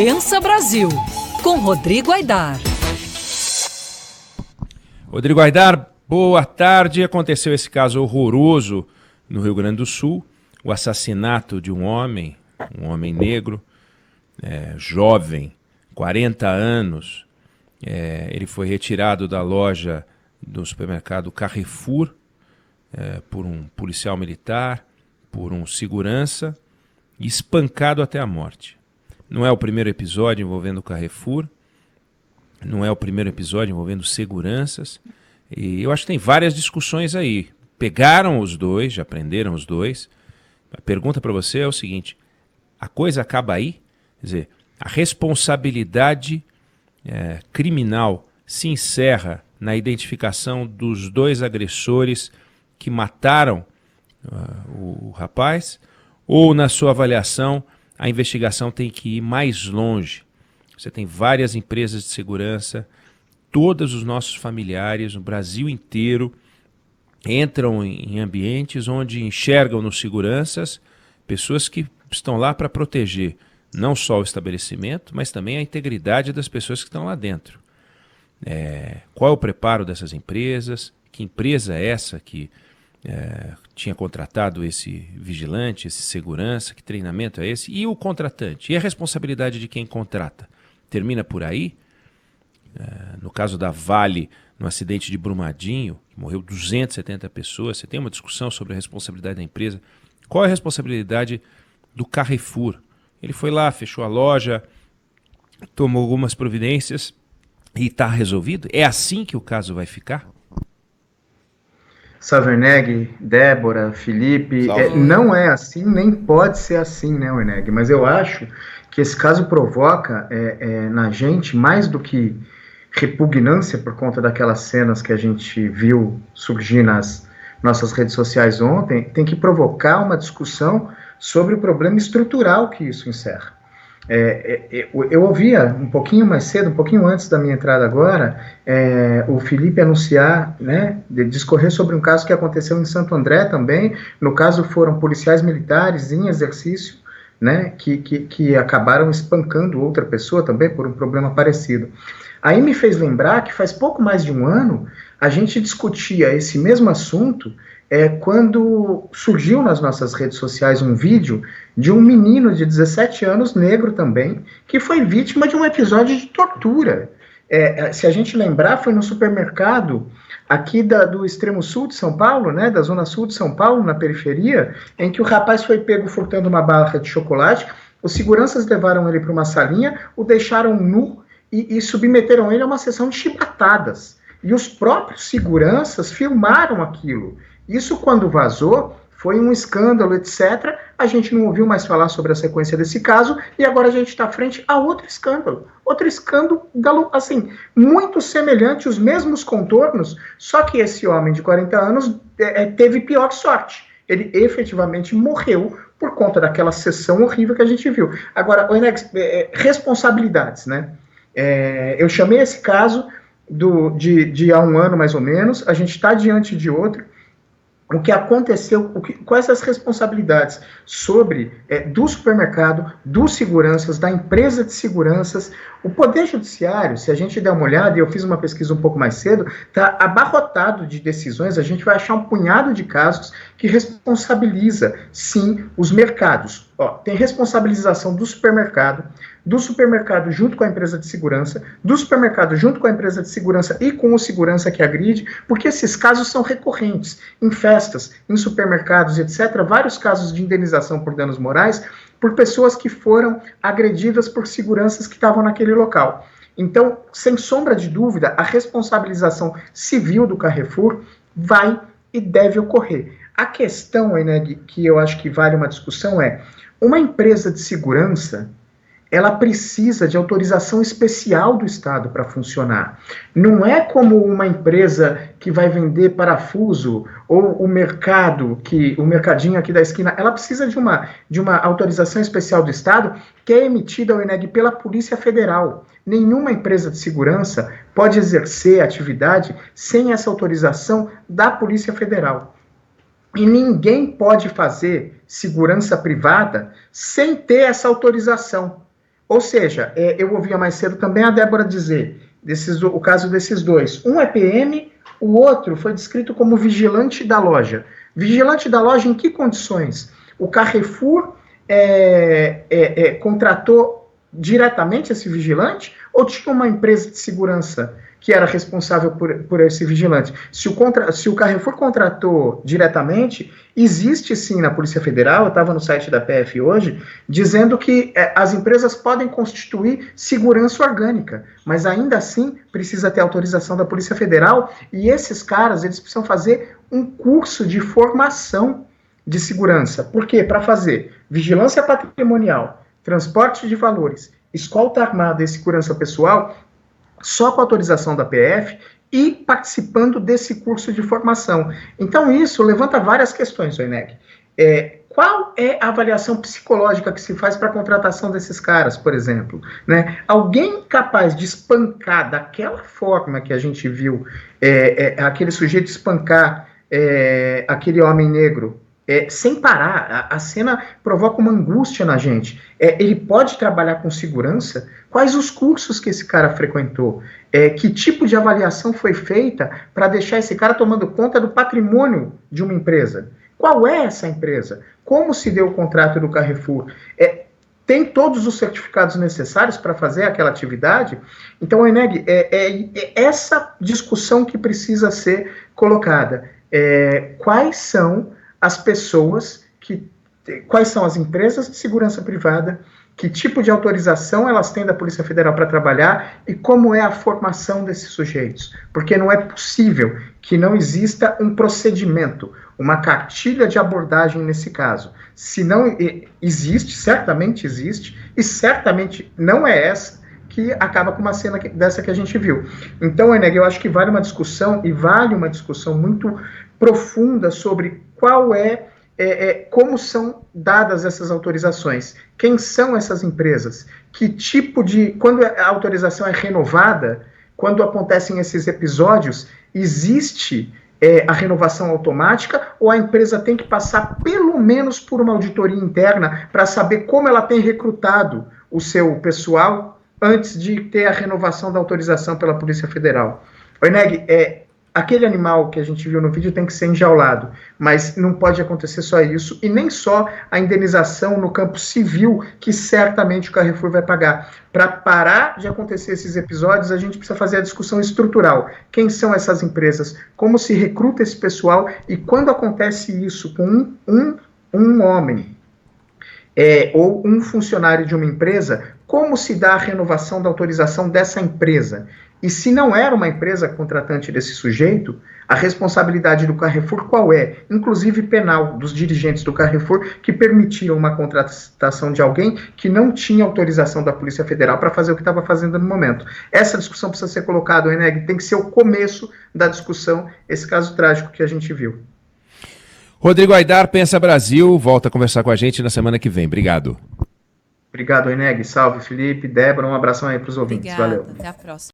Pensa Brasil, com Rodrigo Aidar. Rodrigo Aidar, boa tarde. Aconteceu esse caso horroroso no Rio Grande do Sul, o assassinato de um homem negro, jovem, 40 anos. Ele foi retirado da loja do supermercado Carrefour por um policial militar, por um segurança, e espancado até a morte. Não é o primeiro episódio envolvendo o Carrefour, não é o primeiro episódio envolvendo seguranças, e eu acho que tem várias discussões aí. Pegaram os dois, já prenderam os dois. A pergunta para você é o seguinte: a coisa acaba aí? Quer dizer, a responsabilidade criminal se encerra na identificação dos dois agressores que mataram o rapaz, ou na sua avaliação a investigação tem que ir mais longe? Você tem várias empresas de segurança, todos os nossos familiares no Brasil inteiro entram em ambientes onde enxergam nos seguranças pessoas que estão lá para proteger não só o estabelecimento, mas também a integridade das pessoas que estão lá dentro. Qual é o preparo dessas empresas? Que empresa é essa que tinha contratado esse vigilante, esse segurança? Que treinamento é esse? E o contratante? E a responsabilidade de quem contrata? Termina por aí? No caso da Vale, no acidente de Brumadinho, que morreu 270 pessoas, você tem uma discussão sobre a responsabilidade da empresa. Qual é a responsabilidade do Carrefour? Ele foi lá, fechou a loja, tomou algumas providências e está resolvido? É assim que o caso vai ficar? Salve, Werneck, Débora, Felipe. Não é assim, nem pode ser assim, né, Werneck? Mas eu acho que esse caso provoca na gente, mais do que repugnância por conta daquelas cenas que a gente viu surgir nas nossas redes sociais ontem, tem que provocar uma discussão sobre o problema estrutural que isso encerra. Eu ouvia um pouquinho mais cedo, um pouquinho antes da minha entrada agora, o Felipe anunciar, discorrer sobre um caso que aconteceu em Santo André também. No caso foram policiais militares em exercício, que acabaram espancando outra pessoa também por um problema parecido. Aí me fez lembrar que faz pouco mais de um ano a gente discutia esse mesmo assunto quando surgiu nas nossas redes sociais um vídeo de um menino de 17 anos, negro também, que foi vítima de um episódio de tortura. Se a gente lembrar, foi no supermercado aqui do extremo sul de São Paulo, da zona sul de São Paulo, na periferia, em que o rapaz foi pego furtando uma barra de chocolate. Os seguranças levaram ele para uma salinha, o deixaram nu e submeteram ele a uma sessão de chibatadas. E os próprios seguranças filmaram aquilo. Isso, quando vazou, foi um escândalo, etc. A gente não ouviu mais falar sobre a sequência desse caso, e agora a gente está frente a outro escândalo, assim, muito semelhante, os mesmos contornos, só que esse homem de 40 anos teve pior sorte. Ele efetivamente morreu por conta daquela sessão horrível que a gente viu. Agora, responsabilidades, eu chamei esse caso de há um ano, mais ou menos. A gente está diante de outro. O que aconteceu, quais as responsabilidades do supermercado, dos seguranças, da empresa de seguranças. O Poder Judiciário, se a gente der uma olhada, e eu fiz uma pesquisa um pouco mais cedo, está abarrotado de decisões. A gente vai achar um punhado de casos que responsabiliza, sim, os mercados. Tem responsabilização do supermercado junto com a empresa de segurança, do supermercado junto com a empresa de segurança e com o segurança que agride, porque esses casos são recorrentes. Em festas, em supermercados, etc., vários casos de indenização por danos morais por pessoas que foram agredidas por seguranças que estavam naquele local. Então, sem sombra de dúvida, a responsabilização civil do Carrefour vai e deve ocorrer. A questão, que eu acho que vale uma discussão uma empresa de segurança, ela precisa de autorização especial do Estado para funcionar. Não é como uma empresa que vai vender parafuso ou o mercadinho aqui da esquina. Ela precisa de uma autorização especial do Estado que é emitida, pela Polícia Federal. Nenhuma empresa de segurança pode exercer atividade sem essa autorização da Polícia Federal. E ninguém pode fazer segurança privada sem ter essa autorização. Ou seja, eu ouvia mais cedo também a Débora dizer, o caso desses dois. Um é PM, o outro foi descrito como vigilante da loja. Vigilante da loja em que condições? O Carrefour contratou diretamente esse vigilante ou tinha uma empresa de segurança que era responsável por esse vigilante? Se o Carrefour contratou diretamente, existe sim na Polícia Federal, eu estava no site da PF hoje, dizendo que as empresas podem constituir segurança orgânica, mas ainda assim precisa ter autorização da Polícia Federal, e esses caras, eles precisam fazer um curso de formação de segurança. Por quê? Para fazer vigilância patrimonial, transporte de valores, escolta armada e segurança pessoal, só com autorização da PF e participando desse curso de formação. Então isso levanta várias questões, Oineg. Qual é a avaliação psicológica que se faz para a contratação desses caras, por exemplo? Né? Alguém capaz de espancar daquela forma que a gente viu, aquele sujeito espancar aquele homem negro, sem parar, a cena provoca uma angústia na gente. Ele pode trabalhar com segurança? Quais os cursos que esse cara frequentou? Que tipo de avaliação foi feita para deixar esse cara tomando conta do patrimônio de uma empresa? Qual é essa empresa? Como se deu o contrato do Carrefour? Tem todos os certificados necessários para fazer aquela atividade? Então, Oineg, essa discussão que precisa ser colocada. Quais são as pessoas, quais são as empresas de segurança privada, que tipo de autorização elas têm da Polícia Federal para trabalhar e como é a formação desses sujeitos. Porque não é possível que não exista um procedimento, uma cartilha de abordagem nesse caso. Se não existe, certamente existe, e certamente não é essa que acaba com uma cena dessa que a gente viu. Então, Oineg, eu acho que vale uma discussão, e vale uma discussão muito profunda sobre qual como são dadas essas autorizações, quem são essas empresas, que tipo de... Quando a autorização é renovada, quando acontecem esses episódios, existe a renovação automática ou a empresa tem que passar pelo menos por uma auditoria interna para saber como ela tem recrutado o seu pessoal antes de ter a renovação da autorização pela Polícia Federal? Oineg, aquele animal que a gente viu no vídeo tem que ser enjaulado, mas não pode acontecer só isso, e nem só a indenização no campo civil, que certamente o Carrefour vai pagar. Para parar de acontecer esses episódios, a gente precisa fazer a discussão estrutural. Quem são essas empresas? Como se recruta esse pessoal? E quando acontece isso com um homem ou um funcionário de uma empresa, como se dá a renovação da autorização dessa empresa? E se não era uma empresa contratante desse sujeito, a responsabilidade do Carrefour qual é? Inclusive penal, dos dirigentes do Carrefour que permitiram uma contratação de alguém que não tinha autorização da Polícia Federal para fazer o que estava fazendo no momento. Essa discussão precisa ser colocada, Oineg, tem que ser o começo da discussão, esse caso trágico que a gente viu. Rodrigo Aidar, Pensa Brasil, volta a conversar com a gente na semana que vem. Obrigado. Obrigado, Oineg. Salve, Felipe, Débora, um abração aí para os ouvintes. Obrigada, Valeu. até a próxima.